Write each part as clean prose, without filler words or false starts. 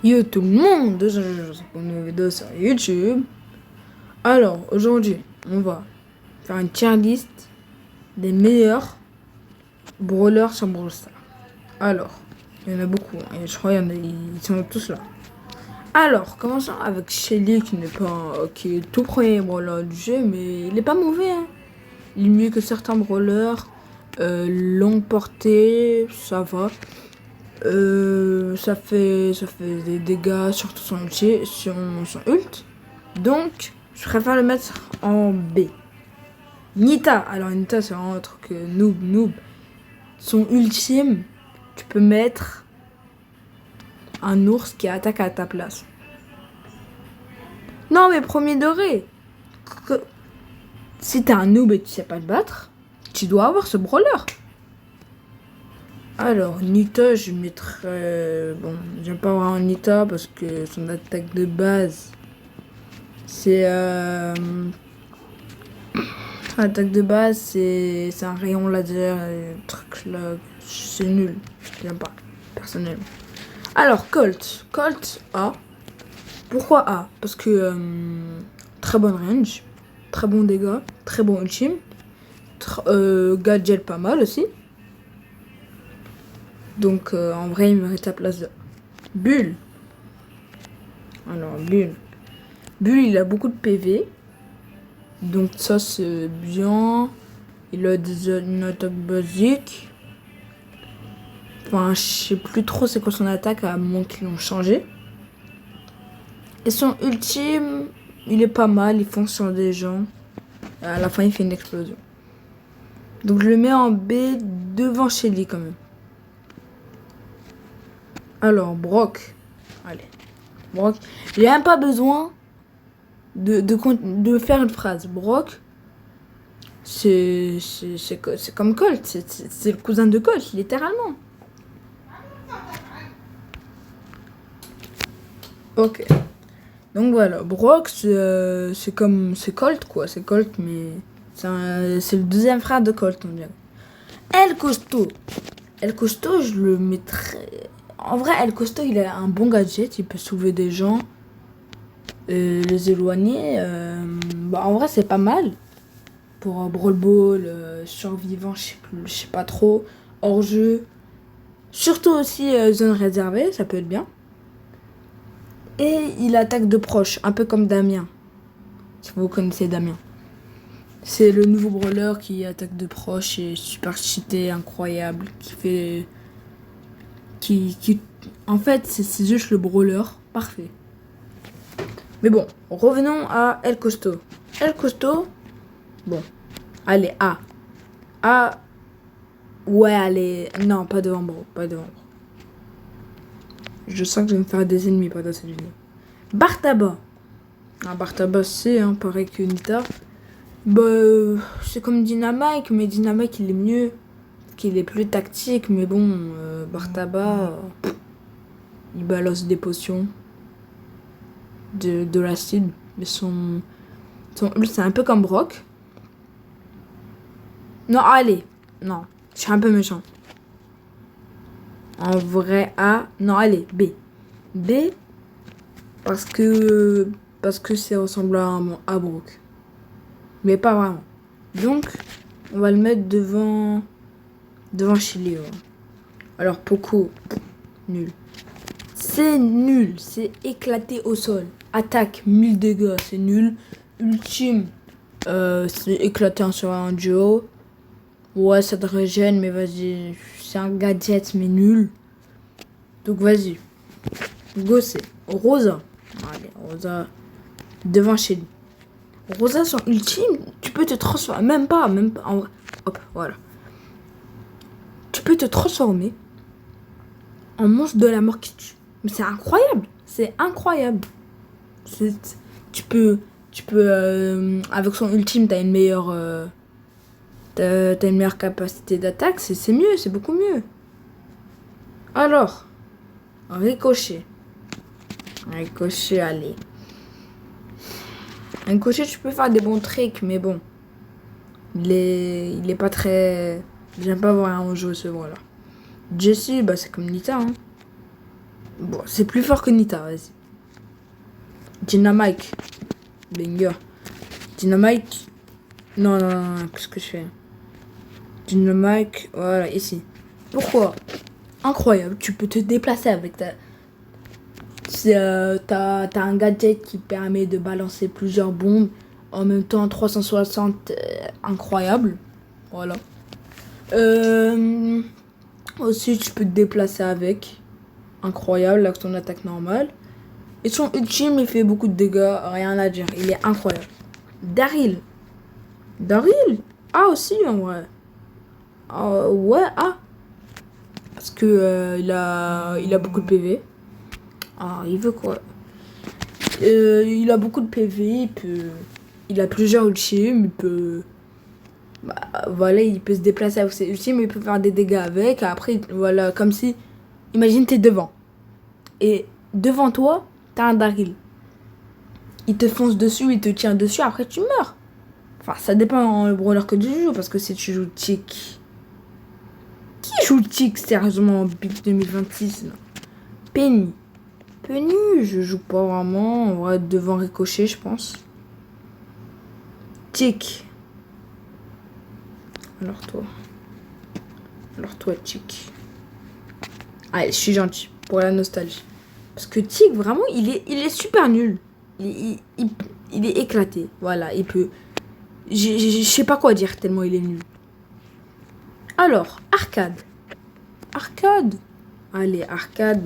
Yo tout le monde, c'est pour une nouvelle vidéo sur YouTube. Alors aujourd'hui, on va faire une tier list des meilleurs brawlers sur Brawl Stars. Alors, il y en a beaucoup, et je crois ils sont tous là. Alors, commençons avec Shelly qui est tout premier brawler du jeu, mais il est pas mauvais. Hein. Il est mieux que certains brawlers. Longue portée, ça va. Ça fait des dégâts, surtout son ult. Donc, je préfère le mettre en B. Nita. Alors, Nita, c'est un autre que noob. Son ultime, tu peux mettre un ours qui attaque à ta place. Non, mais premier degré. Si t'es un noob et tu sais pas te battre, tu dois avoir ce brawler. Alors, Nita, je mettrais... Bon, j'aime pas vraiment Nita parce que son attaque de base, c'est... L'attaque de base, c'est un rayon laser, truc là, c'est nul. J'aime pas, personnellement. Alors, Colt A. Pourquoi A? Parce que très bonne range, très bon dégâts, très bon ultime, gadget pas mal aussi. Donc, en vrai, il mérite la place de Bull. Alors, Bull, il a beaucoup de PV. Donc, ça, c'est bien. Il a une attaque basique. Enfin, je sais plus trop c'est quoi son attaque, à moins qu'ils l'ont changé. Et son ultime, il est pas mal. Il fonce sur des gens. Et à la fin, il fait une explosion. Donc, je le mets en B devant Shelly quand même. Alors, Brock. Allez. Brock. J'ai même pas besoin de faire une phrase. Brock, c'est comme Colt. C'est le cousin de Colt, littéralement. Ok. Donc voilà. Brock, c'est Colt, quoi. C'est Colt, mais c'est le deuxième frère de Colt, on dirait. El Costo, je le mettrais... En vrai, El Costo, il a un bon gadget. Il peut soulever des gens, les éloigner. En vrai, c'est pas mal. Pour Brawl Ball, survivant, je sais pas trop. Hors jeu. Surtout aussi zone réservée, ça peut être bien. Et il attaque de proche, un peu comme Damien. Si vous connaissez Damien. C'est le nouveau brawler qui attaque de proche et super cheaté, incroyable, en fait, c'est juste le brawler parfait. Mais bon, revenons à El Costo. Bon, allez, A. Ouais, allez, non, pas devant Bro, Je sens que je vais me faire des ennemis pendant cette vidéo. Bartaba. Bartaba, c'est pareil que Nita. C'est comme Dynamite, mais Dynamite, il est mieux. Qu'il est plus tactique, mais bon, Bartaba, il balance des potions de l'acide. Mais son ult, c'est un peu comme Brock. Non, allez, non, je suis un peu méchant. En vrai, A, non, allez, B. Parce que c'est ressemblant à Brock. Mais pas vraiment. Donc, on va le mettre devant Chili. Ouais. Alors, Poco, nul. C'est nul, c'est éclaté au sol. Attaque, 1000 dégâts, c'est nul. Ultime, c'est éclaté sur un duo. Ouais, ça te régène, mais vas-y, c'est un gadget, mais nul. Donc, vas-y. Go, c'est Rosa. Allez, Rosa, devant Shelly. Rosa, son ultime, tu peux te transformer. Même pas. En vrai. Hop, voilà. Tu peux te transformer en monstre de la mort qui tue. Mais c'est incroyable. Tu peux avec son ultime, t'as une meilleure capacité d'attaque. C'est mieux, c'est beaucoup mieux. Alors, Ricochet, allez. Ricochet, tu peux faire des bons tricks, mais bon, il est pas très... J'aime pas voir un jeu ce voilà. Jessie, c'est comme Nita. Bon, c'est plus fort que Nita, vas-y. Dynamite. Banger. Dynamite. Non, non, non, non, qu'est-ce que je fais? Dynamite, voilà, ici. Pourquoi? Incroyable, tu peux te déplacer avec ta... T'as un gadget qui permet de balancer plusieurs bombes en même temps 360, incroyable. Voilà. Aussi, tu peux te déplacer avec. Incroyable, avec ton attaque normale. Et son ultime, il fait beaucoup de dégâts, rien à dire. Il est incroyable. Daryl. Daryl? Ah, aussi, en vrai. Ouais, ah. Parce que il a beaucoup de PV. Ah, il veut quoi? Il a beaucoup de PV, il a plusieurs ultimes, il peut... Bah, voilà, il peut se déplacer avec ses ultimes, il peut faire des dégâts avec. Après, voilà, comme si... Imagine, t'es devant. Et devant toi, t'as un Daryl. Il te fonce dessus, il te tire dessus, après tu meurs. Enfin, ça dépend le brawler que tu joues, parce que si tu joues Tick... Qui joue Tick, sérieusement, en Big 2026 là? Penny. Penny, je joue pas vraiment. On va devant Ricochet, je pense. Tick. Alors toi, Tick. Allez, je suis gentil. Pour la nostalgie. Parce que Tick, vraiment, il est super nul. Il est éclaté. Voilà, il peut... Je sais pas quoi dire tellement il est nul. Alors, Arcade. Arcade. Allez, Arcade.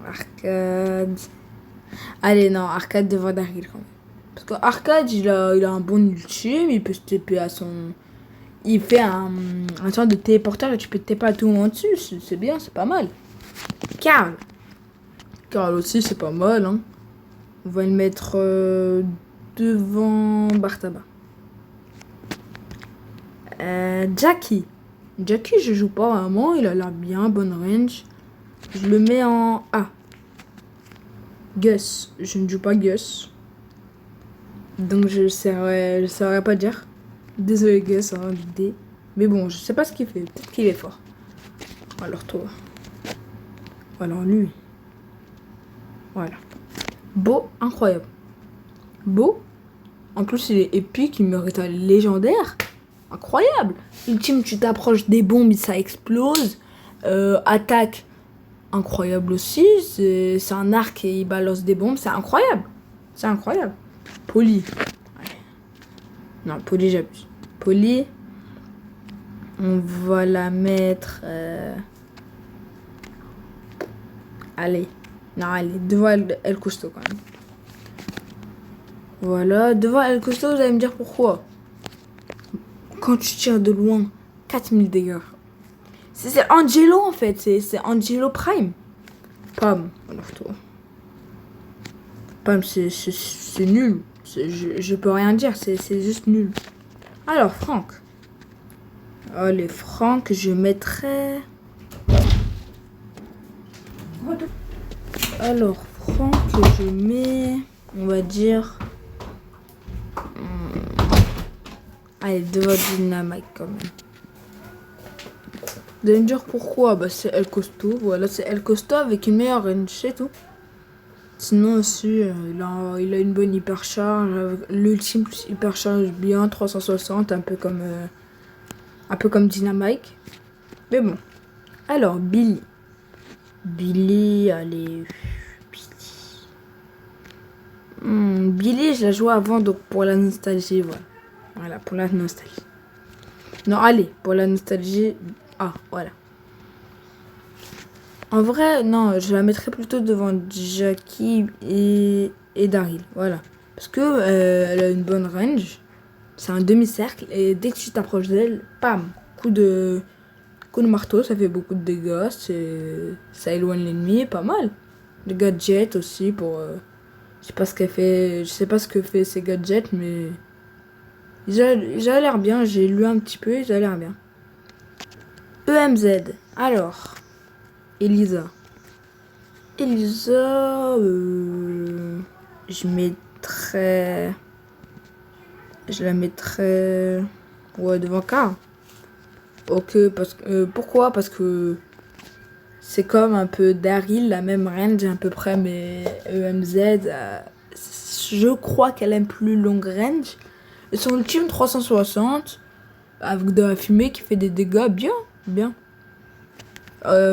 Arcade. Allez, non, Arcade devant Daryl quand même. Parce que Arcade, il a un bon ultime, il peut se TP à son... Il fait un genre de téléporteur et tu peux te TP à tout le monde dessus. C'est bien, c'est pas mal. Karl. Karl aussi, c'est pas mal, hein. On va le mettre devant Bartaba. Jackie. Jackie, je joue pas vraiment, il a l'air bien, bonne range. Je le mets en A. Gus. Je ne joue pas Gus. Donc je saurais pas dire. Désolé Gus, hein, D. Mais bon, je sais pas ce qu'il fait. Peut-être qu'il est fort. Alors toi. Alors lui. Voilà. Beau, incroyable. Beau. En plus, il est épique, il mérite un légendaire. Incroyable. Ultime, tu t'approches des bombes, ça explose. Attaque. Incroyable aussi. C'est un arc et il balance des bombes. C'est incroyable. C'est incroyable. Poli. Non, Poli, j'abuse. Poli. On va la mettre... Allez. Non, allez. Devant El Costo quand même. Voilà. Devant El Costo, vous allez me dire pourquoi. Quand tu tires de loin, 4000 dégâts. C'est Angelo en fait. C'est Angelo Prime. Pam. Alors toi. Pam, c'est nul. Je peux rien dire. C'est juste nul. Alors, Franck. Allez, Franck, je mettrai... Alors, Franck, je mets... On va dire... Allez, devant Dynamite quand même. Vous allez me dire pourquoi? Bah, c'est El Costo. Voilà, c'est El Costo avec une meilleure range, c'est tout. Sinon aussi, il a une bonne hypercharge. L'ultime plus hypercharge bien, 360, un peu comme Dynamite. Mais bon. Alors, Billy. Billy, allez... Billy, je la jouais avant, donc pour la nostalgie, voilà. Voilà, pour la nostalgie. Non, allez, pour la nostalgie... Ah, voilà. En vrai, non, je la mettrais plutôt devant Jackie et Daryl, voilà. Parce que elle a une bonne range. C'est un demi-cercle, et dès que tu t'approches d'elle, pam, coup de marteau, ça fait beaucoup de dégâts, ça éloigne l'ennemi, pas mal. Les gadgets aussi pour... je sais pas ce qu'elle fait, je sais pas ce que fait ces gadgets, mais... Ils ont l'air bien, j'ai lu un petit peu, ils ont l'air bien. EMZ, alors... Elisa. Elisa... je mettrais... Je la mettrais... Ouais, devant K. Ok, parce que... pourquoi? Parce que... C'est comme un peu Daryl, la même range à peu près, mais EMZ, je crois qu'elle a une plus longue range. Et son ultime 360, avec de la fumée qui fait des dégâts bien.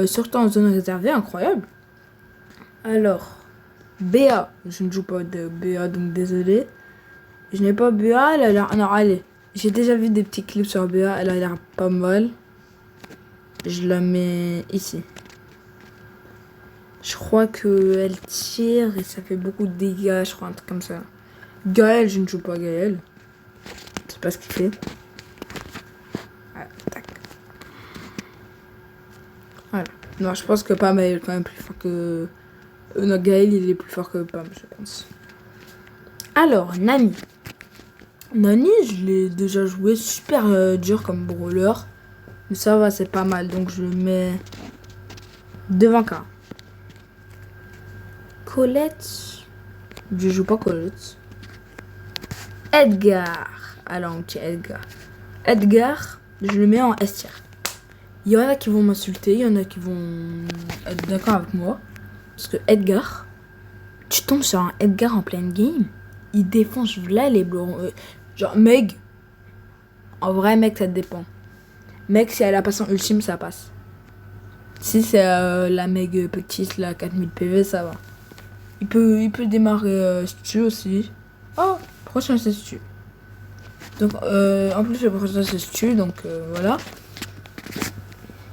Surtout en zone réservée, incroyable. Alors, BA, je ne joue pas de BA, donc désolé. Je n'ai pas BA, elle a l'air... Non, allez, j'ai déjà vu des petits clips sur BA, elle a l'air pas mal. Je la mets ici. Je crois qu'elle tire et ça fait beaucoup de dégâts, je crois, un truc comme ça. Gaël, je ne joue pas Gaël. Je sais pas ce qu'il fait. Ah, tac. Voilà. Non, je pense que Pam est quand même plus fort que... non, Gaël, il est plus fort que Pam, je pense. Alors, Nani. Nani, je l'ai déjà joué super dur comme brawler. Mais ça va, c'est pas mal. Donc, je le mets devant K. Colette. Je joue pas Colette. Edgar. Alors, on tient Edgar. Edgar, je le mets en S tier. Il y en a qui vont m'insulter, il y en a qui vont être d'accord avec moi. Parce que Edgar, tu tombes sur un Edgar en pleine game, il défonce là les blancs. Genre, Meg, en vrai, mec, ça dépend. Meg, si elle a pas son ultime, ça passe. Si c'est la Meg petite, la 4000 PV, ça va. Il peut démarrer Stu aussi. Oh, prochain c'est Stu. Donc, en plus, le prochain c'est Stu, donc voilà.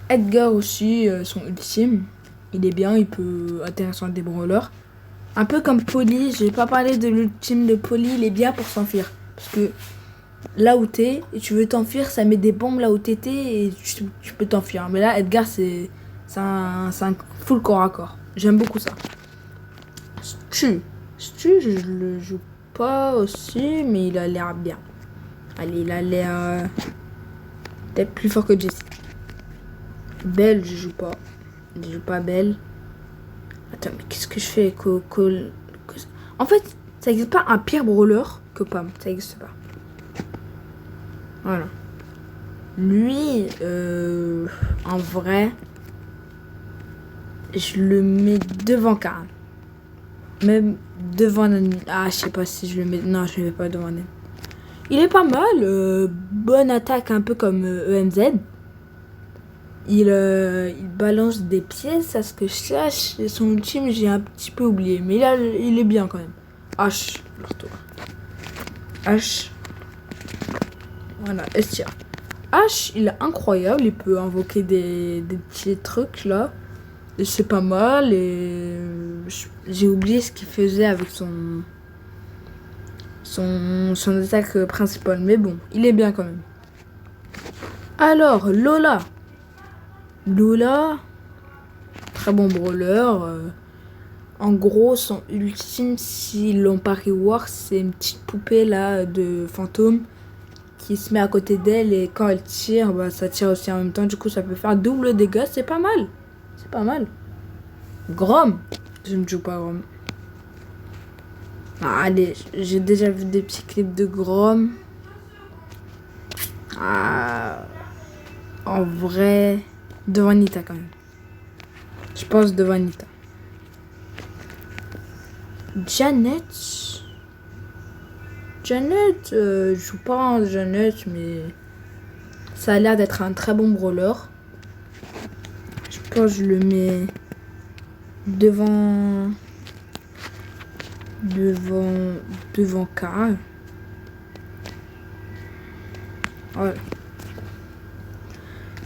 Edgar aussi, son ultime, il est bien, il peut atterrir sur des brawlers. Un peu comme Polly, j'ai pas parlé de l'ultime de Polly, il est bien pour s'enfuir. Parce que là où t'es, et tu veux t'enfuir, ça met des bombes là où t'étais et tu peux t'enfuir. Mais là, Edgar, c'est un full corps à corps. J'aime beaucoup ça. Stu, je le joue pas aussi, mais il a l'air bien. Allez, il a l'air peut-être plus fort que Jessie. Belle, je joue pas. Je joue pas Belle. Attends, mais qu'est-ce que je fais En fait, ça n'existe pas un pire brawler que Pam. Ça n'existe pas. Voilà. Lui, en vrai, je le mets devant Karl. Même devant... Ah, je sais pas si je le mets... Non, je le mets pas devant elle. Il est pas mal. Bonne attaque, un peu comme EMZ. Il balance des pièces, à ce que je sache. Et son ultime, j'ai un petit peu oublié. Mais il est bien quand même. H, leur tour. H. Voilà, S-tier. H, il est incroyable. Il peut invoquer des petits trucs là. Et c'est pas mal. Et j'ai oublié ce qu'il faisait avec son attaque principale. Mais bon, il est bien quand même. Alors, Lola. Lola, très bon brawler. En gros, son ultime, s'ils l'ont pas rework, c'est une petite poupée là de fantôme qui se met à côté d'elle et quand elle tire, bah, ça tire aussi en même temps. Du coup, ça peut faire double dégâts. C'est pas mal. C'est pas mal. Grom, je ne joue pas Grom. Ah, allez, j'ai déjà vu des petits clips de Grom. Ah, en vrai, devant Nita quand même. Je pense devant Nita. Janet, je joue pas en Janet, mais ça a l'air d'être un très bon brawler. Je pense que je le mets devant Karl. Voilà.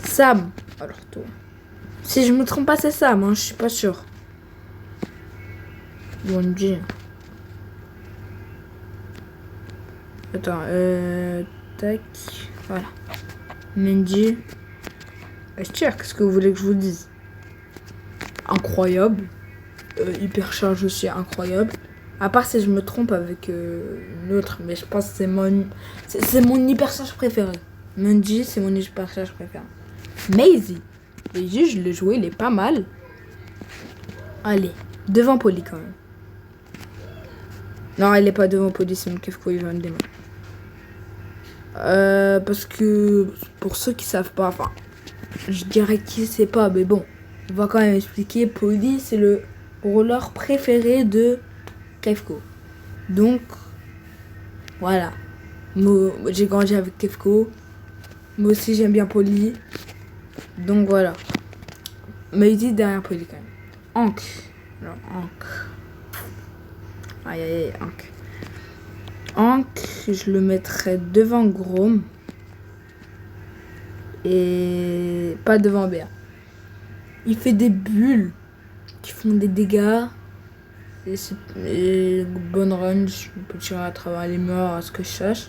Sam, alors toi. Si je me trompe pas, c'est Sam, hein, je suis pas sûre. Bonji. Attends, tac. Voilà. Mendy. Qu'est-ce que vous voulez que je vous dise? Incroyable. Hyper charge aussi, incroyable. À part si je me trompe avec une autre, mais je pense que c'est mon hyper charge préféré. Mendy, c'est mon hyper charge préféré. Maisie. Maisie, je l'ai joué, il est pas mal. Allez, devant Polly quand même. Non, elle est pas devant Polly, c'est une Kefko, il va me démarrer. Parce que pour ceux qui savent pas, enfin, je dirais qui sait pas, mais bon, on va quand même expliquer. Polly, c'est le roller préféré de Kefko. Donc, voilà. Moi, j'ai grandi avec Kefko. Moi aussi, j'aime bien Polly. Donc, voilà. Mais il dit derrière Polly quand même. Hank. Alors, Hank. Aïe, aïe, aïe, Hank. Hank, je le mettrais devant Grom. Et pas devant Béa. Il fait des bulles qui font des dégâts. Et bonne range, on peut tirer à travers les murs à ce que je sache.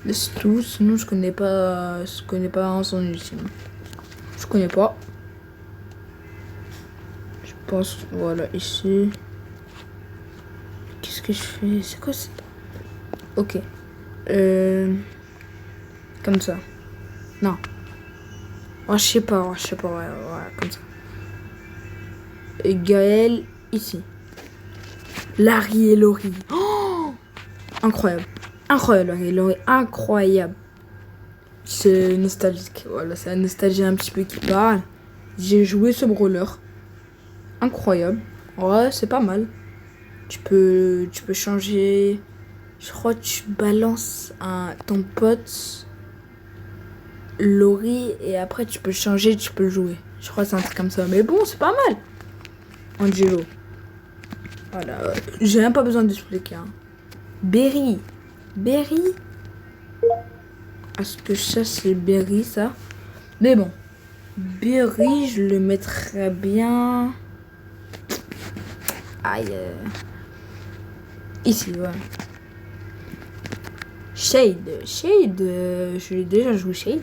Et c'est tout, sinon je connais pas en son ultime. Je connais pas. Je pense, voilà, ici. Qu'est-ce que je fais? C'est quoi ça? Ok. Comme ça. Non. Oh, je sais pas, ouais, comme ça. Et Gaël, ici. Larry et Laurie. Oh, incroyable. Incroyable, Larry et Laurie. Incroyable. C'est nostalgique. Voilà, c'est la nostalgie un petit peu qui parle. J'ai joué ce brawler. Incroyable. Ouais, c'est pas mal. Tu peux changer. Je crois que tu balances ton pote Laurie et après tu peux changer, tu peux le jouer. Je crois que c'est un truc comme ça. Mais bon, c'est pas mal. Angelo. Voilà. J'ai même pas besoin d'expliquer. Hein. Berry. Berry. Est-ce que ça c'est Berry ça? Mais bon. Berry, je le mettrais bien. Aïe. Ici, voilà. Shade, je l'ai déjà joué Shade.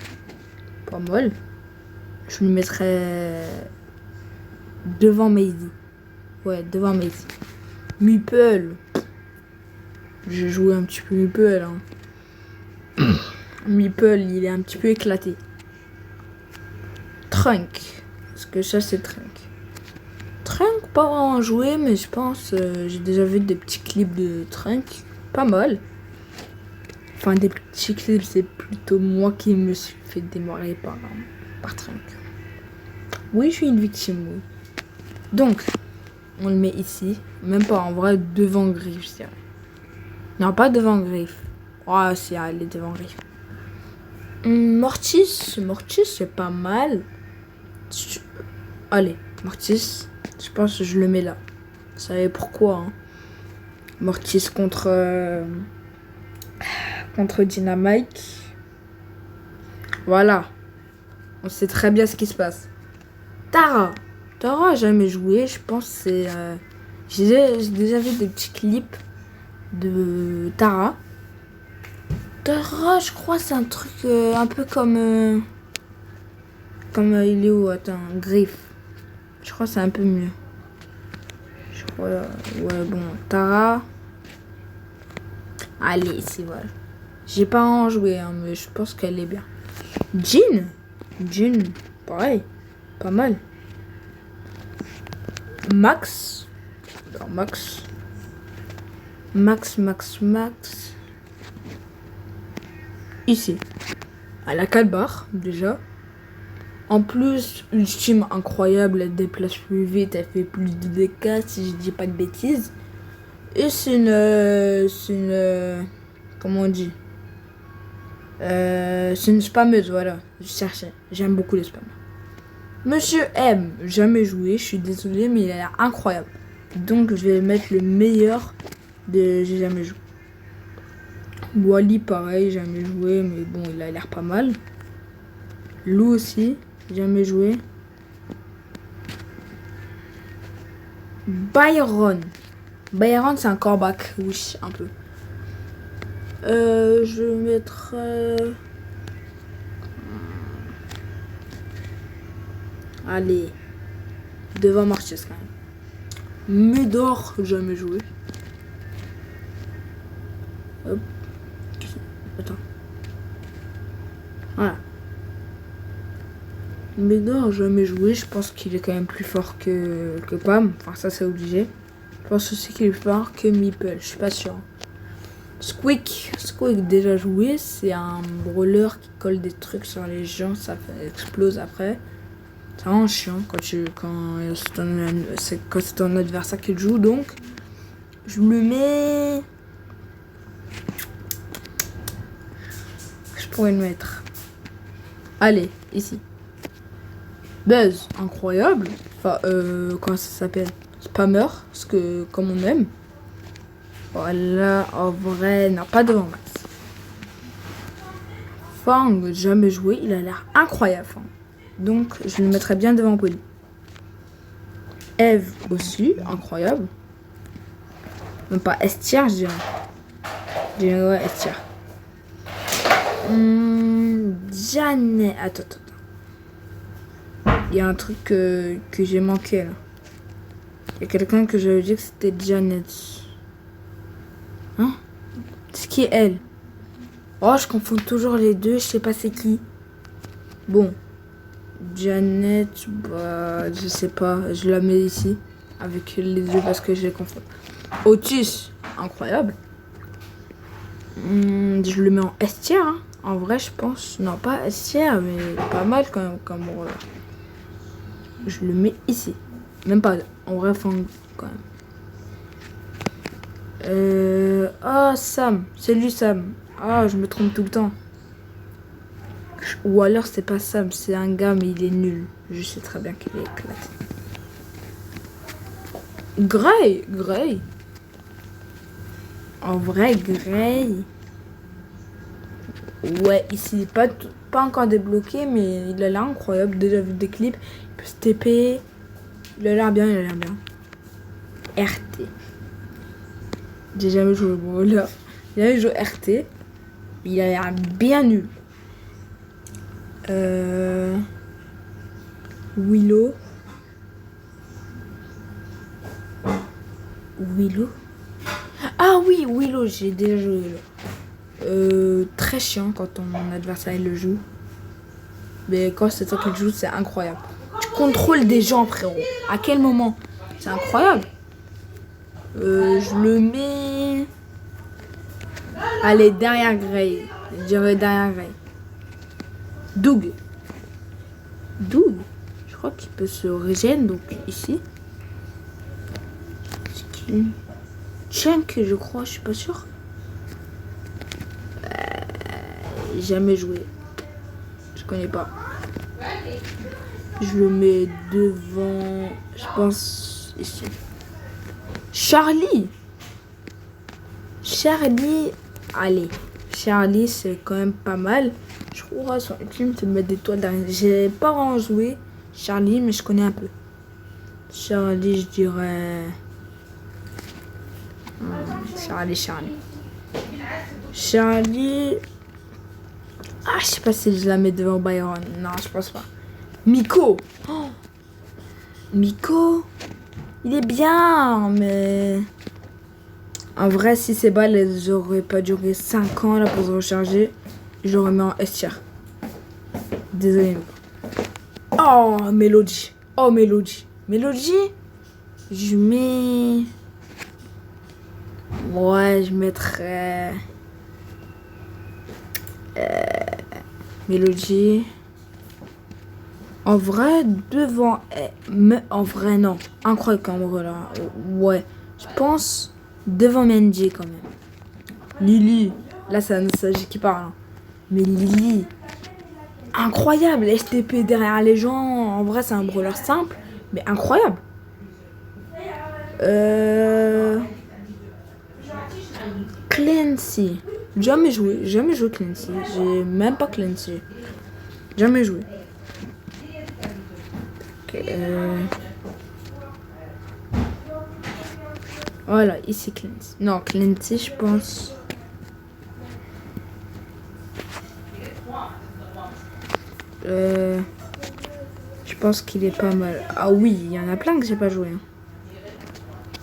Pas mal. Je le mettrais devant Maisie. Ouais, devant Maisie. Meeple. J'ai joué un petit peu Meeple. Hein. Meeple, il est un petit peu éclaté. Trunk. Parce que ça, c'est Trunk. Trunk, pas vraiment joué, mais je pense... j'ai déjà vu des petits clips de Trunk. Pas mal. Enfin, des petits clips, c'est plutôt moi qui me suis fait démarrer par Trunk. Oui, je suis une victime, oui. Donc, on le met ici. Même pas en vrai, devant Griff, je dirais. Non, pas devant Griff. Oh, si, elle est devant Griff. Mortis, c'est pas mal. Allez, Mortis, je pense que je le mets là. Vous savez pourquoi, hein. Mortis contre Dynamite. Voilà. On sait très bien ce qui se passe. Tara a jamais joué. Je pense que c'est... j'ai déjà vu des petits clips de Tara. Tara, je crois c'est un truc un peu comme... il est où? Attends, Griff. Je crois que c'est un peu mieux. Je crois... Ouais, bon. Tara. Allez, ici, voilà. J'ai pas en joué, hein, mais je pense qu'elle est bien. Jean, pareil. Pas mal. Max. Alors, Max. Ici. Elle a 4 barres, déjà. En plus, ultime incroyable, elle déplace plus vite, elle fait plus de dégâts, si je dis pas de bêtises. Et c'est une... comment on dit? C'est une spammeuse, voilà. Je cherchais. J'aime beaucoup les spammers. Monsieur M, jamais joué, je suis désolée, mais il a l'air incroyable. Donc je vais mettre le meilleur de j'ai jamais joué. Wally, pareil, jamais joué, mais bon, il a l'air pas mal. Lou aussi, jamais joué. Byron, c'est un coreback, oui, un peu. Je vais mettre... Allez, devant Mortis quand même. Médor, jamais joué. Hop. Attends. Voilà. Médor, jamais joué. Je pense qu'il est quand même plus fort que Pam. Enfin, ça, c'est obligé. Je pense aussi qu'il est plus fort que Meeple. Je suis pas sûr. Squeak, déjà joué. C'est un brawler qui colle des trucs sur les gens. Ça explose après. C'est vraiment chiant quand c'est ton adversaire qui le joue. Donc, je me mets... Je pourrais le mettre. Allez, ici. Buzz, incroyable. Enfin, comment ça s'appelle? Spammer, parce que comme on aime. Voilà, en vrai, non, pas devant Max. Fang, jamais joué, il a l'air incroyable. Fang. Donc, je le mettrais bien devant Polly. Eve aussi, incroyable. Même pas S-tier, je dirais. Je dirais ouais, S-tier. Janet. Attends. Il y a un truc que j'ai manqué là. Il y a quelqu'un que j'avais dit que c'était Janet. Hein? C'est qui est elle? Oh, je confonds toujours les deux, je sais pas c'est qui. Bon. Janet, bah, je sais pas, je la mets ici. Avec les deux parce que je les confonds. Otis, incroyable. Je le mets en S-tier, hein. En vrai, je pense. Non, pas S-tier, mais pas mal quand même. Comme, je le mets ici. Même pas. En vrai, Fang, quand même. Ah, Sam. C'est lui, Sam. Ah, je me trompe tout le temps. Ou alors, c'est pas Sam. C'est un gars, mais il est nul. Je sais très bien qu'il est éclaté. Gray. En vrai, Gray. Ouais, ici, pas encore débloqué, mais il a l'air incroyable. Déjà vu des clips. Il peut se TP. Il a l'air bien. RT. J'ai jamais joué au là. J'ai jamais joué RT. Il a l'air bien nul. Willow. Ah oui, Willow, j'ai déjà joué là. Très chiant quand ton adversaire le joue. Mais quand c'est toi qui le joue, c'est incroyable. Tu contrôles des gens, frérot. À quel moment? C'est incroyable. Je le mets... Allez, derrière Gray. Je dirais derrière Gray. Doug. Je crois qu'il peut se régénérer, donc ici. Chunk, je crois, je suis pas sûr. Jamais joué. Je connais pas. Je le mets devant... Je pense ici. Charlie. Allez. Charlie, c'est quand même pas mal. Je crois sur le film, tu me mets des toiles derrière. J'ai pas vraiment joué Charlie, mais je connais un peu. Charlie, je dirais... Charlie... Ah, je sais pas si je la mets devant Byron. Non, je pense pas. Miko. Miko, il est bien, mais... En vrai, si ces balles, elles auraient pas duré 5 ans là pour se recharger, j'aurais mis en S-tier. Désolé. Oh, Melody. Melody, je mets... Ouais, je mettrais... Melody. En vrai, devant... Mais en vrai, non. Incroyable quand même, là. Ouais. Je pense devant Mendy quand même. Lily. Là, c'est la nostalgie qui parle. Hein. Mais Lily... Incroyable. STP derrière les gens. En vrai, c'est un brawler simple. Mais incroyable. Clancy. Jamais joué Clancy. J'ai même pas Clancy. Jamais joué. Okay, Voilà, ici Clancy. Non, Clancy, je pense. Je pense qu'il est pas mal. Ah oui, il y en a plein que j'ai pas joué. Hein.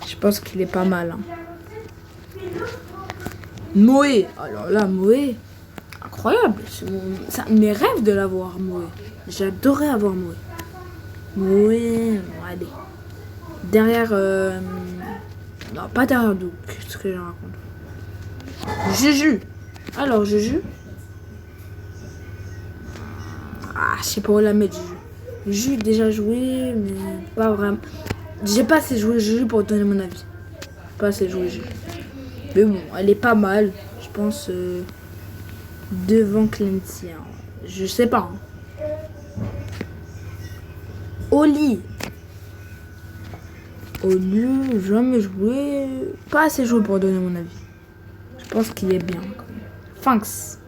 Je pense qu'il est pas mal. Hein. Moé. Alors là, Moé. Incroyable. C'est un de mes rêves de l'avoir, Moé. J'adorais avoir Moé. Moé. Allez. Derrière... Non, pas derrière Doug. Qu'est-ce que je raconte? Juju. Alors, Juju. Ah, je sais pas où la mettre, Juju. J'ai déjà joué, mais pas vraiment. J'ai pas assez joué Juju pour donner mon avis. Pas assez joué Juju. Mais bon, elle est pas mal. Je pense devant Clancy. Hein. Je sais pas. Hein. Oli. Oli, jamais joué. Pas assez joué pour donner mon avis. Je pense qu'il est bien. Fanx.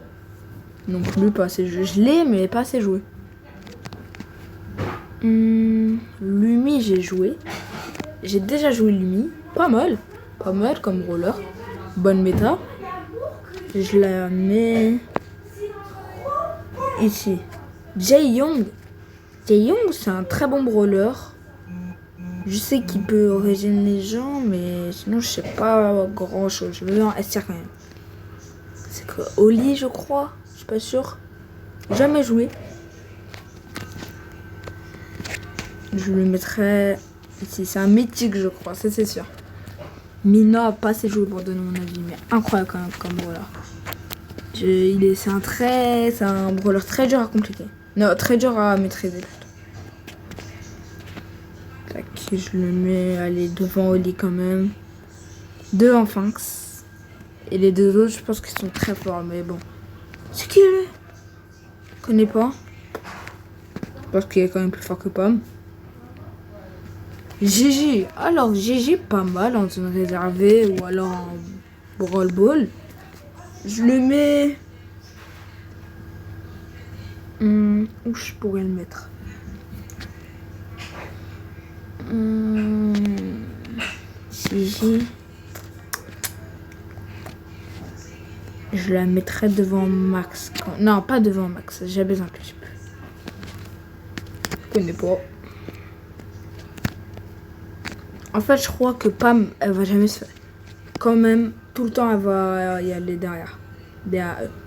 Non plus, pas assez joué. Je l'ai, mais pas assez joué. Lumi, j'ai joué. J'ai déjà joué Lumi. Pas mal. Pas mal comme roller. Bonne méta. Je la mets ici. Jae-Young. Jae-Young, c'est un très bon brawler. Je sais qu'il peut régénérer les gens, mais sinon, je sais pas grand chose. Je vais en SR quand même. C'est que Oli, je crois. Je suis pas sûr. Jamais joué. Je le mettrai ici. C'est un mythique, je crois. C'est sûr. Mina a pas assez joué pour donner mon avis, mais incroyable quand même comme brawler. C'est un brawler très dur à compliquer. Non, très dur à maîtriser. Tac, je le mets, allez, devant Oli quand même. Devant Fanx. Et les deux autres, je pense qu'ils sont très forts, mais bon. C'est qui lui? Je connais pas. Je pense qu'il est quand même plus fort que Pam. GG. Alors, GG, pas mal en zone réservée ou alors en Brawl Ball. Je le mets... où je pourrais le mettre? GG. Je la mettrais devant Max. Non, pas devant Max. J'ai besoin que je peux. Je connais pas. En fait, je crois que Pam, elle va jamais se faire. Quand même, tout le temps, elle va y aller derrière.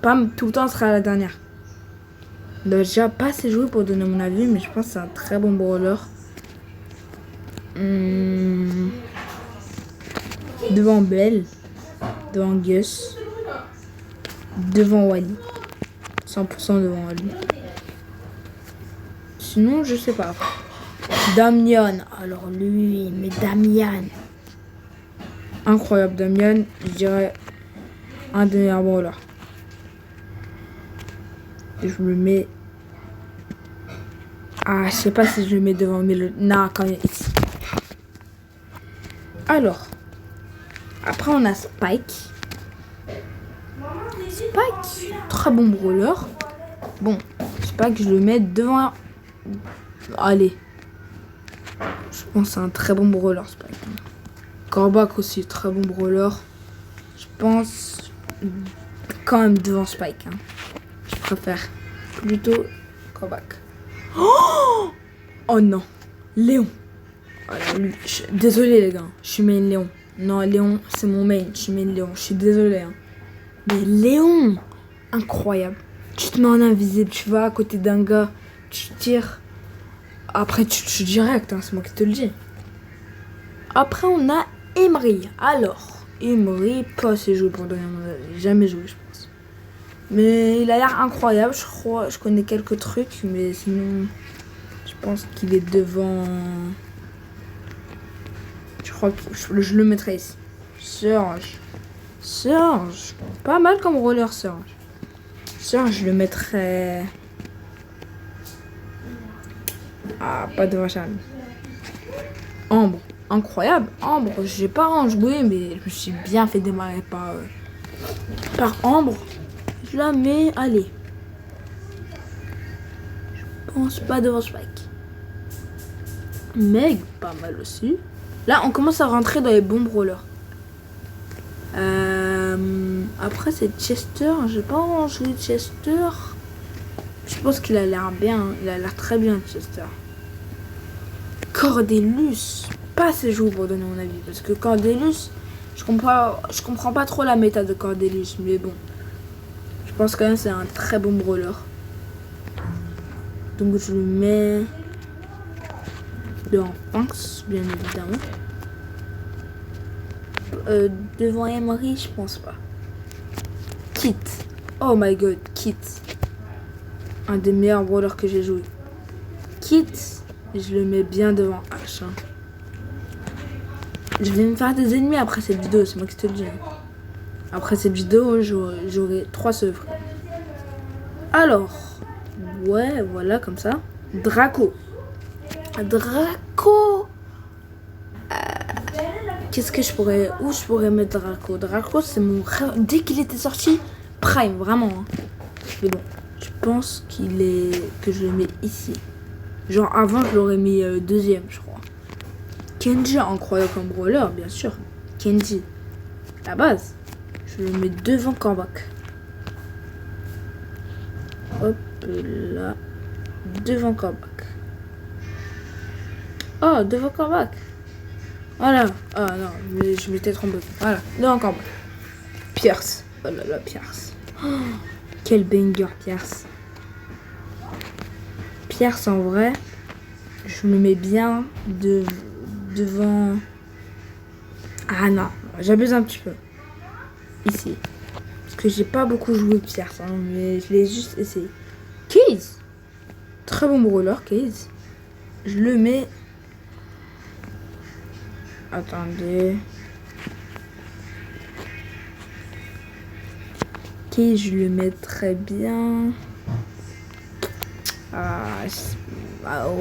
Pam, tout le temps, sera la dernière. Donc, j'ai déjà pas assez joué pour donner mon avis, mais je pense que c'est un très bon brawler. Devant Belle. Devant Gus. Devant Wally. 100% devant Wally. Sinon, je sais pas. Damian. Alors lui, mais Damian. Incroyable, Damian. Je dirais un des meilleurs brawlers. Et je le mets... Ah, je sais pas si je le mets devant, mais non, quand même ici. Alors. Après, on a Spike. Spike, très bon brawler. Bon, Spike, je le mets devant... Allez. Je pense que c'est un très bon brawler, Spike. Corbac aussi, très bon brawler. Je pense quand même devant Spike. Hein. Je préfère plutôt Corbac. Oh non, Léon. Alors, lui, désolé les gars, je suis main Léon. Non, Léon, c'est mon main. Je suis main Léon, je suis désolé. Hein. Mais Léon, incroyable. Tu te mets en invisible, tu vas à côté d'un gars, tu tires. Après, tu tues direct, hein, c'est moi qui te le dis. Après, on a Emery. Alors, Emery, pas assez joué pour donner mon avis. Jamais joué, je pense. Mais il a l'air incroyable, je crois. Je connais quelques trucs, mais sinon, je pense qu'il est devant... Je crois que je le mettrai ici. Surge. Surge. Pas mal comme roller, Surge. Surge, je le mettrai... Ah, pas devant Charlie. Ambre. Incroyable. Ambre, j'ai pas en joué, mais je me suis bien fait démarrer par Ambre. Je la mets, allez. Je pense pas devant Spike. Meg, pas mal aussi. Là, on commence à rentrer dans les bons brawlers. Après, c'est Chester. J'ai pas vraiment joué Chester. Je pense qu'il a l'air bien. Hein. Il a l'air très bien, Chester. Cordelius. Pas assez joué pour donner mon avis. Parce que Cordelius, je comprends pas trop la méta de Cordelius. Mais bon. Je pense quand même que c'est un très bon brawler. Donc je le mets devant Fanx, bien évidemment. Devant Emery, je pense pas. Kit. Oh my god, Kit. Un des meilleurs brawlers que j'ai joué. Kit, je le mets bien devant H. Hein. Je vais me faire des ennemis après cette vidéo, c'est moi qui te le dis. Après cette vidéo, j'aurai 3 œuvres. Alors, ouais, voilà, comme ça. Draco. Draco. Qu'est-ce que je pourrais... Où je pourrais mettre Draco? Draco, c'est mon rêve. Dès qu'il était sorti, Prime, vraiment. Hein. Mais bon, je pense que je le mets ici. Genre, avant, je l'aurais mis deuxième, je crois. Kenji, incroyable comme brawler, bien sûr. Kenji, la base. Je le mets devant Cambak. Hop là. Devant Cambak. Oh, devant Cambak. Voilà. Ah non, je m'étais trompé. Voilà, devant Cambak. Pierce. Oh là là, Pierce. Oh, quel banger, Pierce. Pierce, en vrai, je me mets bien devant... Ah non, j'abuse un petit peu. Ici. Parce que j'ai pas beaucoup joué Pierce, hein, mais je l'ai juste essayé. Case. Très bon brawler, Case. Je le mets... Attendez. Case, je le mets très bien.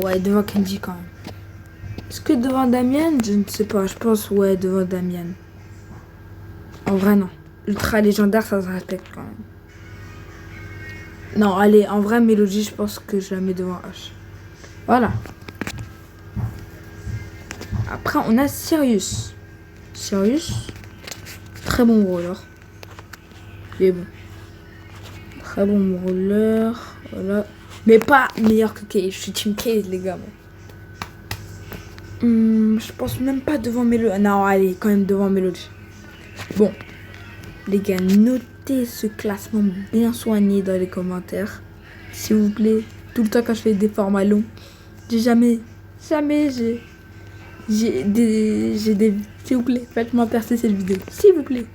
Ouais, devant Kenji quand même. Est-ce que devant Damien? Je ne sais pas, je pense ouais, devant Damien. En vrai, non. Ultra légendaire, ça se respecte quand même. Non, allez, en vrai, Mélodie, je pense que je la mets devant H. Voilà. Après, on a Sirius. Sirius, très bon brawler. Il est bon. Très bon brawler. Voilà. Mais pas meilleur que Case. Je suis team Case, les gars. Je pense même pas devant Mélodie. Non, allez, quand même devant Mélodie. Bon. Les gars, notez ce classement bien soigné dans les commentaires. S'il vous plaît. Tout le temps quand je fais des formats longs. Jamais j'ai des... S'il vous plaît, faites-moi percer cette vidéo. S'il vous plaît.